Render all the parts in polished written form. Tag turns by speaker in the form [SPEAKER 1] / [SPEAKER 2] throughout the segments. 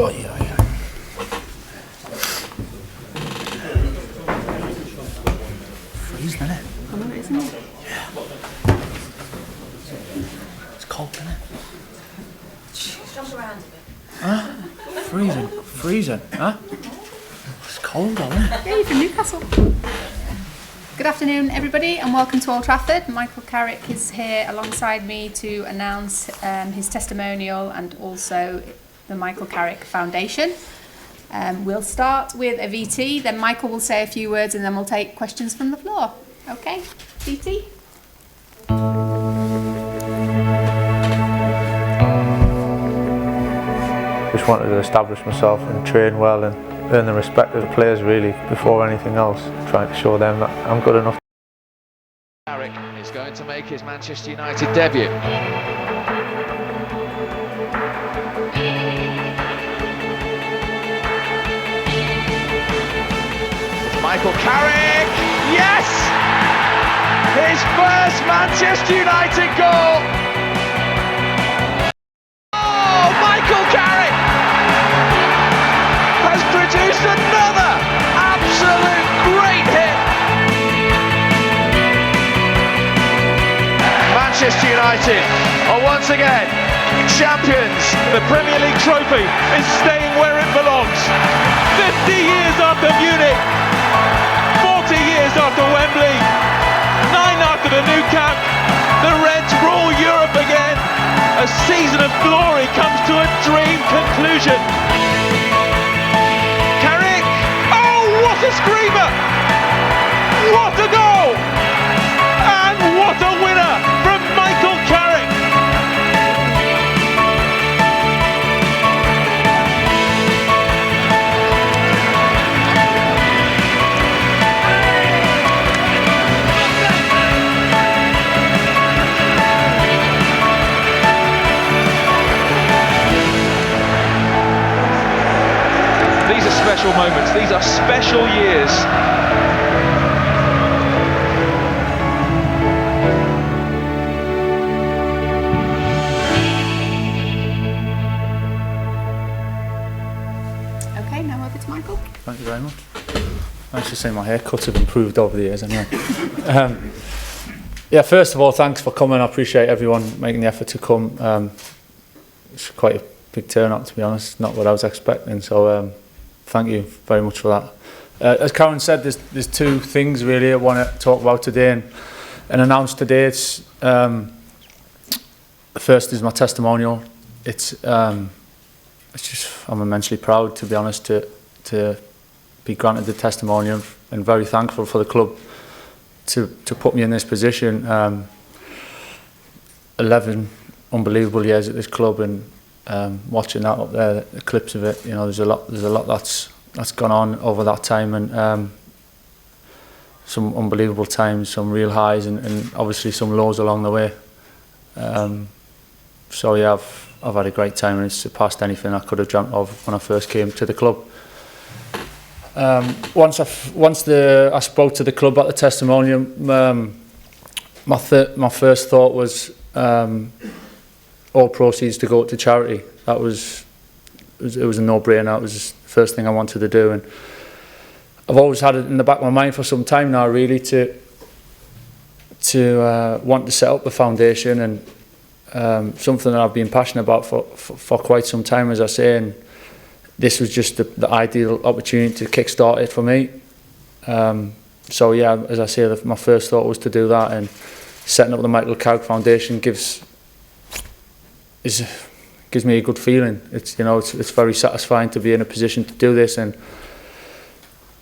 [SPEAKER 1] Oh, yeah. Freezing, isn't it?
[SPEAKER 2] I know, isn't it?
[SPEAKER 1] Yeah. It's cold, isn't it?
[SPEAKER 3] Jump around a bit.
[SPEAKER 1] Huh? Freezing, huh? It's cold, though, isn't it?
[SPEAKER 2] Yeah, you're from Newcastle. Good afternoon, everybody, and welcome to Old Trafford. Michael Carrick is here alongside me to announce his testimonial and also the Michael Carrick Foundation. We'll start with a VT, then Michael will say a few words, and then we'll take questions from the floor. Okay, VT?
[SPEAKER 4] Just wanted to establish myself and train well and earn the respect of the players really before anything else, trying to show them that I'm good enough.
[SPEAKER 5] Carrick is going to make his Manchester United debut. Michael Carrick, yes! His first Manchester United goal! Oh, Michael Carrick has produced another absolute great hit! Manchester United are once again champions. The Premier League trophy is staying where it belongs. 50 years after Munich, 40 years after Wembley, 9 after the Nou Camp, the Reds rule Europe again. A season of glory comes to a dream conclusion. Carrick, oh what a screamer! What a goal! And what a winner from Michael Carrick! These are special moments, these are special years.
[SPEAKER 2] Okay, now over to Michael.
[SPEAKER 1] Thank you very much. Nice to say my haircuts have improved over the years anyway. Yeah, first of all, thanks for coming. I appreciate everyone making the effort to come. It's quite a big turnout, to be honest, not what I was expecting, so thank you very much for that. As Karen said, there's two things really I want to talk about today and announce today. It's first is my testimonial. It's just, I'm immensely proud, to be honest, to be granted the testimonial, and very thankful for the club to put me in this position. 11 unbelievable years at this club, and watching that up there, the clips of it, you know, there's a lot that's gone on over that time, and some unbelievable times, some real highs, and obviously some lows along the way. So yeah, I've had a great time, and it's surpassed anything I could have dreamt of when I first came to the club. Once I spoke to the club at the testimonial, my first thought was all proceeds to go to charity. It was a no-brainer. It was the first thing I wanted to do, and I've always had it in the back of my mind for some time now, really, to want to set up a foundation, and something that I've been passionate about for quite some time, as I say, and this was just the ideal opportunity to kickstart it for me. So yeah, as I say, my first thought was to do that, and setting up the Michael Carrick Foundation gives me a good feeling. It's very satisfying to be in a position to do this, and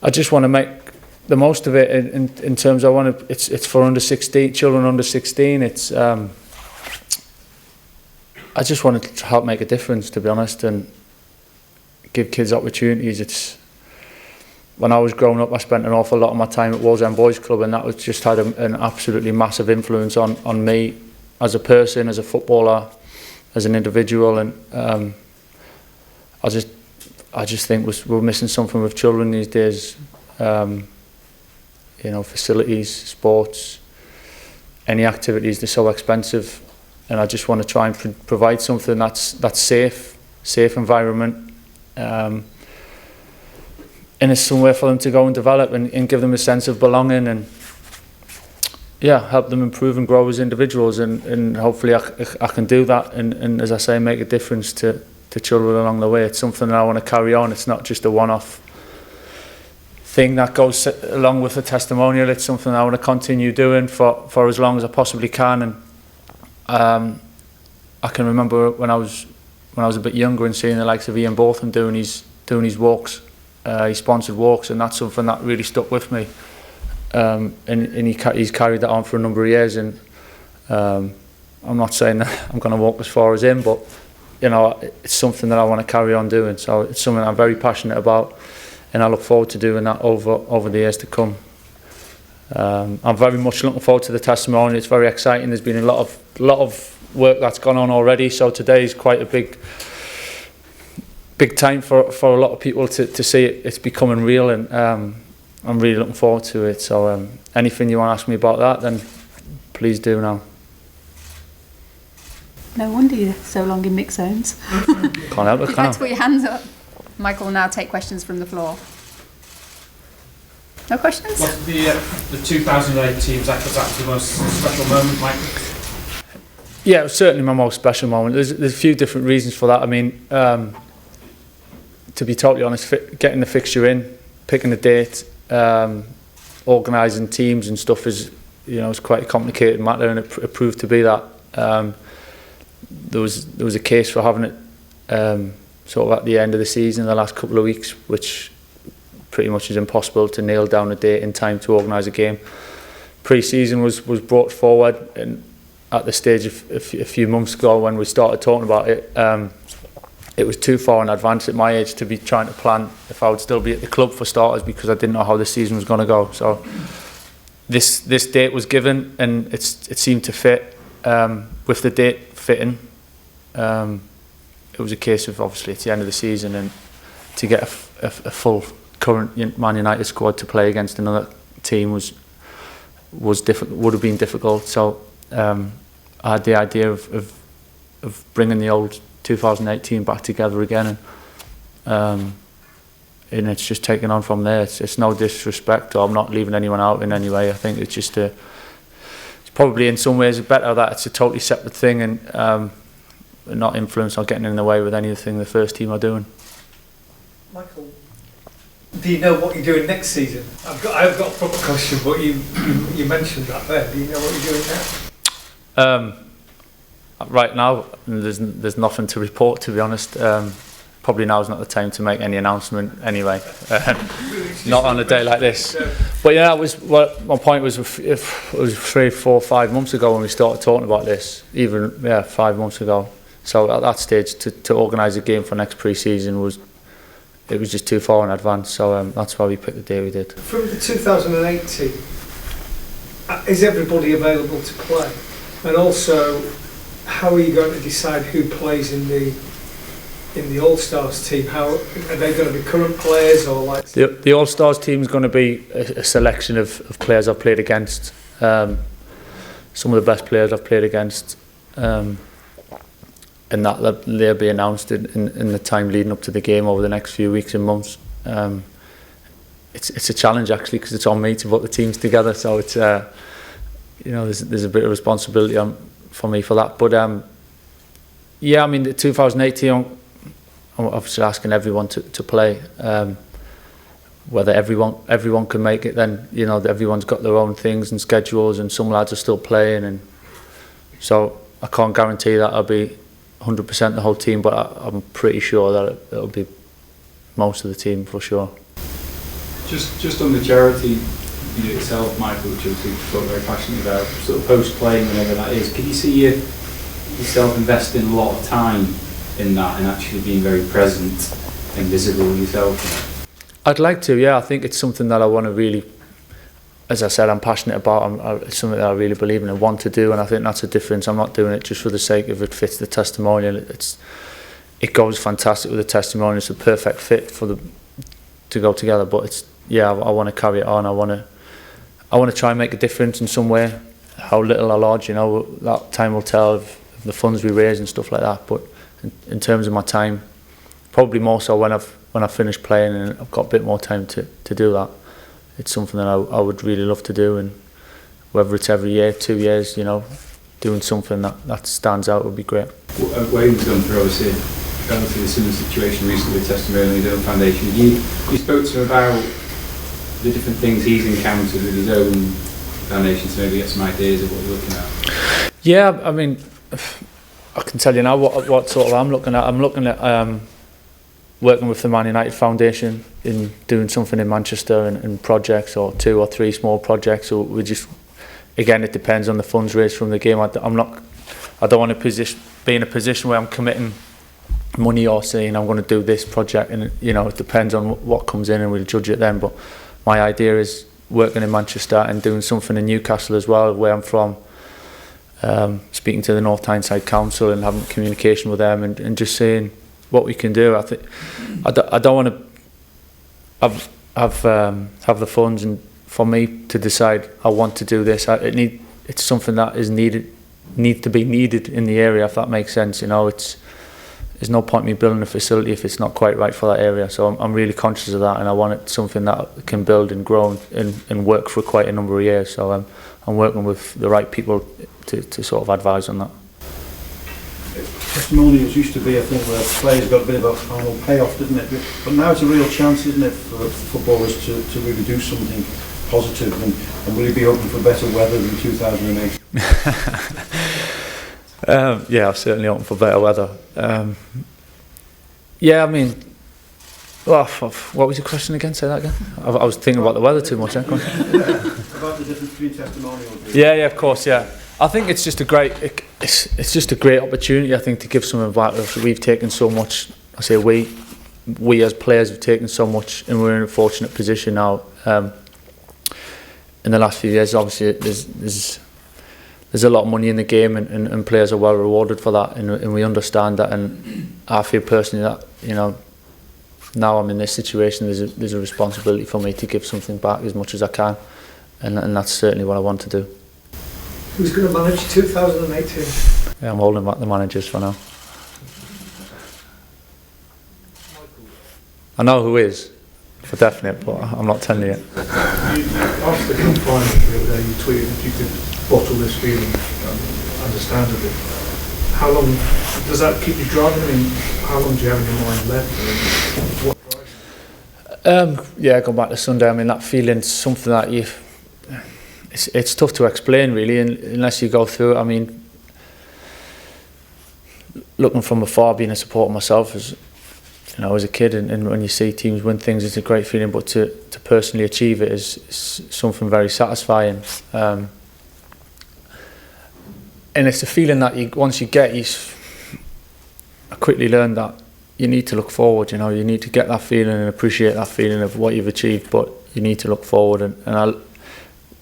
[SPEAKER 1] I just want to make the most of it in terms it's for under 16 children under 16. It's I just wanted to help make a difference, to be honest, and give kids opportunities. When I was growing up, I spent an awful lot of my time at Wallsend Boys Club, and that was just had an absolutely massive influence on me as a person, as a footballer, as an individual, and I just think we're missing something with children these days. You know, facilities, sports, any activities, they're so expensive, and I just want to try and provide something that's safe environment, and it's somewhere for them to go and develop and give them a sense of belonging, and help them improve and grow as individuals, and hopefully I can do that, and as I say, make a difference to children along the way. It's something that I want to carry on. It's not just a one-off thing that goes along with the testimonial. It's something I want to continue doing for as long as I possibly can. And I can remember when I was a bit younger and seeing the likes of Ian Botham doing his walks, he sponsored walks, and that's something that really stuck with me. And he's carried that on for a number of years. And I'm not saying that I'm going to walk as far as him, but you know, it's something that I want to carry on doing. So it's something I'm very passionate about, and I look forward to doing that over the years to come. I'm very much looking forward to the testimonial. It's very exciting. There's been a lot of work that's gone on already. So today is quite a big time for a lot of people to see it's becoming real, and I'm really looking forward to it. So anything you want to ask me about that, then please do now.
[SPEAKER 2] No wonder you're so long in mixed zones.
[SPEAKER 1] Can't help it,
[SPEAKER 2] You'd
[SPEAKER 1] can
[SPEAKER 2] like
[SPEAKER 1] I?
[SPEAKER 2] to put your hands up. Michael will now take questions from the floor. No questions?
[SPEAKER 6] What's the 2008 team's actually most special moment, Michael?
[SPEAKER 1] Yeah, it was certainly my most special moment. There's a few different reasons for that. I mean, to be totally honest, getting the fixture in, picking the date, organising teams and stuff is quite a complicated matter, and it proved to be that. There was a case for having it sort of at the end of the season, the last couple of weeks, which pretty much is impossible to nail down a date in time to organise a game. Pre-season was brought forward, and at the stage a few months ago when we started talking about it, it was too far in advance at my age to be trying to plan if I would still be at the club for starters, because I didn't know how the season was going to go. So this date was given, and it seemed to fit. With the date fitting, it was a case of, obviously it's the end of the season, and to get a full current Man United squad to play against another team would have been difficult. So I had the idea of bringing the old 2018 back together again, and it's just taken on from there. It's no disrespect, or I'm not leaving anyone out in any way. I think it's just it's probably in some ways better that it's a totally separate thing, and not influenced or getting in the way with anything the first team are doing.
[SPEAKER 7] Michael, do you know what you're doing next season? I've got a proper question, but you mentioned that there. Do you know what you're doing now?
[SPEAKER 1] Right now, there's nothing to report, to be honest. Probably now's not the time to make any announcement anyway. Not on a day like this. But yeah, that was what my point was. It was 3, 4, 5 months ago when we started talking about this. Even 5 months ago. So at that stage, to organise a game for next pre-season was just too far in advance. So that's why we picked the day we did.
[SPEAKER 7] From the 2008 team, is everybody available to play? And also, how are you going to decide who plays in the All-Stars team? How are they going to be current players, or like
[SPEAKER 1] the All-Stars team is going to be a selection of players I've played against, some of the best players I've played against, and that they'll be announced in the time leading up to the game over the next few weeks and months. It's a challenge actually, because it's on me to put the teams together, so it's there's a bit of responsibility for me for that. But I mean, the 2018, I'm obviously asking everyone to play. Whether everyone can make it, then everyone's got their own things and schedules, and some lads are still playing, and so I can't guarantee that I'll be 100% the whole team, but I'm pretty sure that it'll be most of the team for sure.
[SPEAKER 8] Just on the charity itself, Michael, which obviously you're very passionate about, sort of post-playing, whenever that is, can you see yourself investing a lot of time in that and actually being very present and visible yourself?
[SPEAKER 1] I'd like to, yeah. I think it's something that I want to really, as I said, I'm passionate about. It's something that I really believe in and want to do, and I think that's a difference. I'm not doing it just for the sake of it fits the testimonial. It goes fantastic with the testimonial. It's a perfect fit to go together. But I want to carry it on. I want to try and make a difference in some way. How little or large, that time will tell of the funds we raise and stuff like that. But in terms of my time, probably more so when I've finished playing and I've got a bit more time to do that. It's something that I would really love to do, and whether it's every year, 2 years, you know, doing something that stands out would be great.
[SPEAKER 8] Wayne's gone through obviously a relatively similar situation recently with Testimonial, his own foundation. You spoke to him about the different things he's encountered with his own foundation to maybe get some ideas of what you're looking at?
[SPEAKER 1] Yeah, I mean, I can tell you now what sort of I'm looking at. I'm looking at working with the Man United Foundation in doing something in Manchester and projects, or 2 or 3 small projects. So we just, again, it depends on the funds raised from the game. I don't want to be in a position where I'm committing money or saying I'm going to do this project, and you know, it depends on what comes in and we'll judge it then. But my idea is working in Manchester and doing something in Newcastle as well, where I'm from. Speaking to the North Tyneside Council and having communication with them and just saying what we can do. I think I don't want to have the funds and for me to decide I want to do this. It's something that is needs to be needed in the area, if that makes sense. You know, there's no point in me building a facility if it's not quite right for that area. So I'm really conscious of that, and I want it something that can build and grow and work for quite a number of years. So I'm working with the right people to sort of advise on that.
[SPEAKER 9] Testimonials used to be a thing where players got a bit of a final payoff, didn't it? But now it's a real chance, isn't it, for footballers to really do something positive, and will you be hoping for better weather than 2008?
[SPEAKER 1] Yeah, I'm certainly hoping for better weather. Yeah, I mean, well, what was your question again? Say that again. I was thinking about the weather too much.
[SPEAKER 9] About the difference between testimonials.
[SPEAKER 1] Yeah, of course, yeah. I think it's just a great, it's just a great opportunity, I think, to give something back. We've taken so much. I say we as players have taken so much, and we're in a fortunate position now. In the last few years, obviously, there's a lot of money in the game, and players are well rewarded for that, and we understand that. And I feel personally that, you know, now I'm in this situation, there's a responsibility for me to give something back as much as I can, and that's certainly what I want to do.
[SPEAKER 7] Who's going to manage 2018?
[SPEAKER 1] Yeah, I'm holding back the managers for now. I know who is, for definite, but I'm not telling you yet.
[SPEAKER 10] After the cup final the other day, you tweeted if you could bottle this feeling, understandably. How long does that keep you driving? I mean, how long do you have in your mind left? I mean, what drives you?
[SPEAKER 1] Yeah, going back to Sunday, I mean, that feeling's something that it's tough to explain really, unless you go through it. I mean, looking from afar, being a supporter myself, as you know, as a kid, and when you see teams win things, it's a great feeling. But to personally achieve it is something very satisfying. And it's a feeling that once you get, I quickly learned that you need to look forward. You know, you need to get that feeling and appreciate that feeling of what you've achieved, but you need to look forward.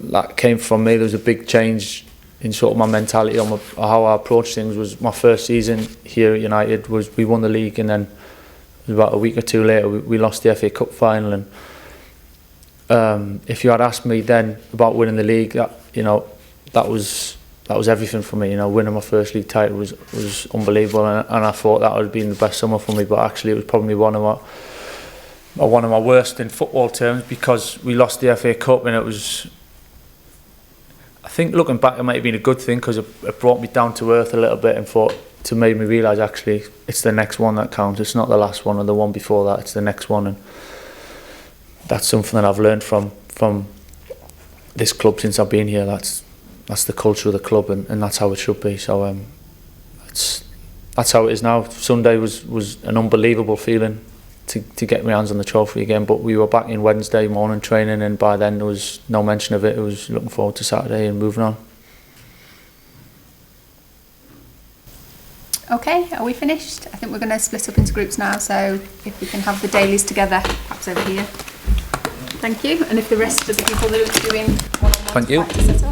[SPEAKER 1] That came from me. There was a big change in sort of my mentality on how I approached things. Was my first season here at United, was we won the league, and then about a week or 2 later we lost the FA Cup final. And if you had asked me then about winning the league, that was everything for me. You know, winning my first league title was unbelievable, and I thought that would have been the best summer for me. But actually, it was probably one of my worst in football terms, because we lost the FA Cup, and it was, I think looking back, it might have been a good thing, because it brought me down to earth a little bit, and made me realise actually it's the next one that counts. It's not the last one or the one before that. It's the next one, and that's something that I've learned from this club since I've been here. That's the culture of the club, and that's how it should be. So that's how it is now. Sunday was an unbelievable feeling to get my hands on the trophy again, but we were back in Wednesday morning training, and by then there was no mention of it. It was looking forward to Saturday and moving on.
[SPEAKER 2] Okay, are we finished? I think we're going to split up into groups now, so if we can have the dailies together, perhaps over here. Thank you, and if the rest of the people that are doing one-on-one,
[SPEAKER 1] thank you.
[SPEAKER 2] Set up.